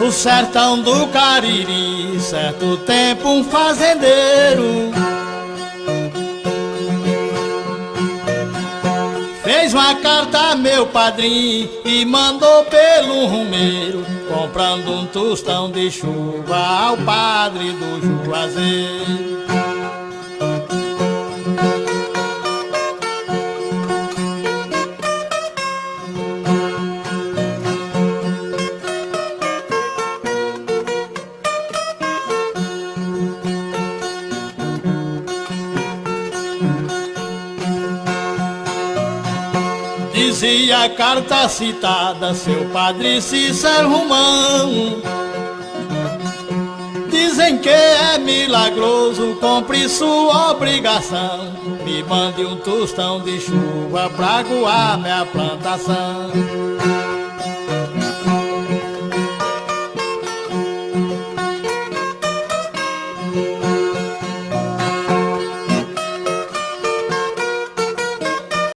No sertão do Cariri, certo tempo um fazendeiro fez uma carta a meu padrinho e mandou pelo rumeiro, comprando um tostão de chuva ao padre do Juazeiro. Dizia a carta citada, seu padre Cícero Romão: dizem que é milagroso, cumpre sua obrigação, me mande um tostão de chuva pra aguar minha plantação.